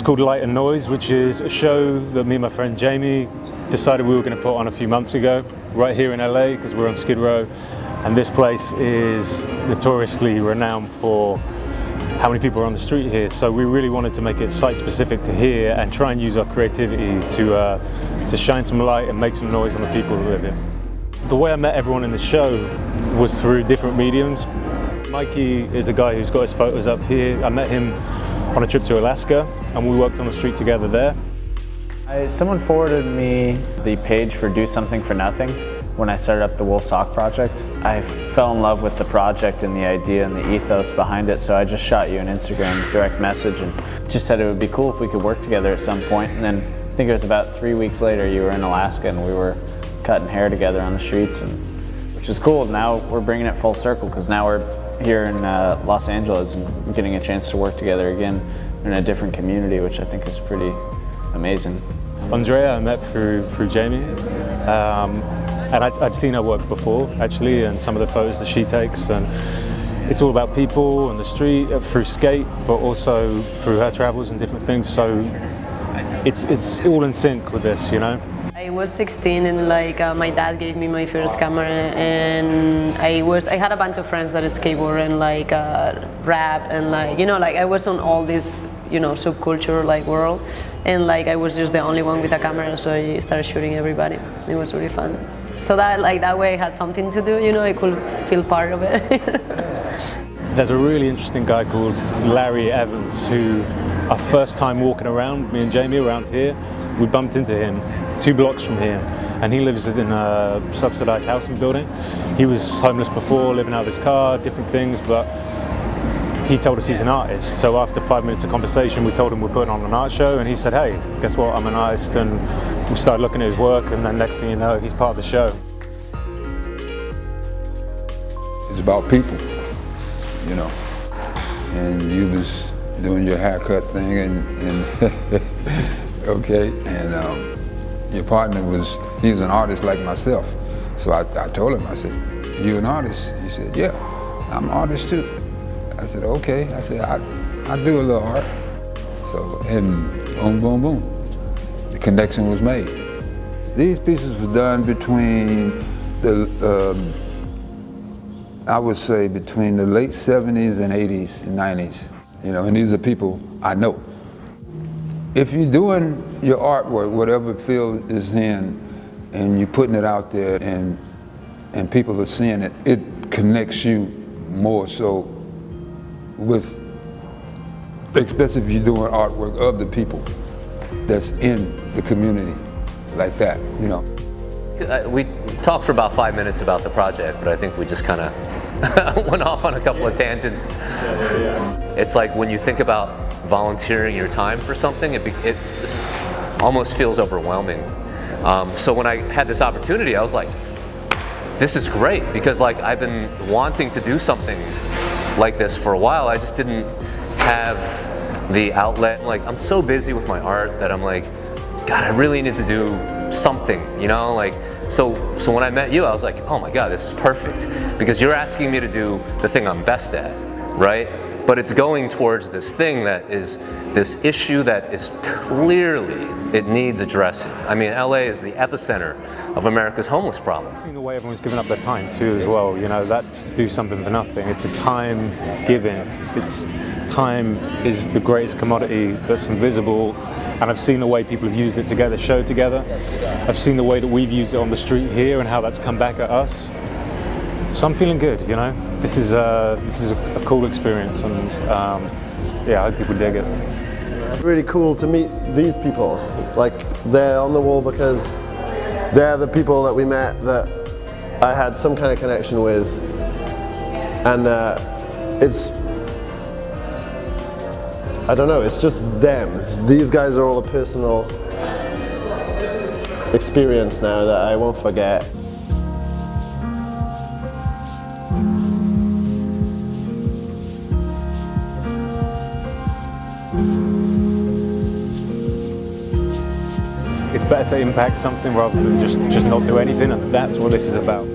It's called Light and Noise, which is a show that me and my friend Jamie decided we were going to put on a few months ago, right here in LA, because we're on Skid Row. And this place is notoriously renowned for how many people are on the street here. So we really wanted to make it site-specific to here and try and use our creativity to shine some light and make some noise on the people who live here. The way I met everyone in the show was through different mediums. Mikey is a guy who's got his photos up here. I met him on a trip to Alaska and we worked on the street together there. Someone forwarded me the page for Do Something for Nothing when I started up the Wool Sock project. I fell in love with the project and the idea and the ethos behind it, so I just shot you an Instagram direct message and just said it would be cool if we could work together at some point. And then I think it was about 3 weeks later you were in Alaska and we were cutting hair together on the streets, which is cool. Now we're bringing it full circle because now we're here in Los Angeles and getting a chance to work together again in a different community, which I think is pretty amazing. Andrea I met through Jamie, and I'd seen her work before actually, and some of the photos that she takes, and it's all about people and the street through skate, but also through her travels and different things. So it's all in sync with this, you know. I was 16 and my dad gave me my first camera, and I had a bunch of friends that skateboard and rap and I was on all this subculture world, and I was just the only one with a camera, so I started shooting everybody. It was really fun. So that way I had something to do, I could feel part of it. There's a really interesting guy called Larry Evans who, our first time walking around, me and Jamie around here, we bumped into him 2 blocks from here, and he lives in a subsidized housing building. He was homeless before, living out of his car, different things, but he told us he's an artist. So after 5 minutes of conversation, we told him we're putting on an art show, and he said, hey, guess what, I'm an artist, and we started looking at his work, and then next thing you know, he's part of the show. It's about people, and you was doing your haircut thing, and okay, and your partner he was an artist like myself. So I told him, I said, you an artist? He said, yeah, I'm an artist too. I said, okay. I said, I do a little art. So, and boom, boom, boom, the connection was made. These pieces were done between I would say between the late 70s and 80s and 90s, and these are people I know. If you're doing your artwork, whatever field is in, and you're putting it out there and people are seeing it, it connects you more so with, especially if you're doing artwork of the people that's in the community like that, We talked for about 5 minutes about the project, but I think we just kind of went off on a couple of tangents. It's like when you think about volunteering your time for something, it almost feels overwhelming. So when I had this opportunity, I was like, this is great, because I've been wanting to do something like this for a while. I just didn't have the outlet. I'm so busy with my art that I'm like, God, I really need to do something, So when I met you, I was like, oh my God, this is perfect, because you're asking me to do the thing I'm best at, right? But it's going towards this thing that is this issue that is clearly, it needs addressing. I mean, LA is the epicenter of America's homeless problem. I've seen the way everyone's giving up their time too as well, that's Do Something for Nothing. It's a time giving. Time is the greatest commodity that's invisible, and I've seen the way people have used it together, show together. I've seen the way that we've used it on the street here and how that's come back at us. So I'm feeling good, This is a cool experience, and I hope people dig it. Really cool to meet these people. They're on the wall because they're the people that we met that I had some kind of connection with, and I don't know, it's just them. These guys are all a personal experience now that I won't forget. It's better to impact something rather than just not do anything, and that's what this is about.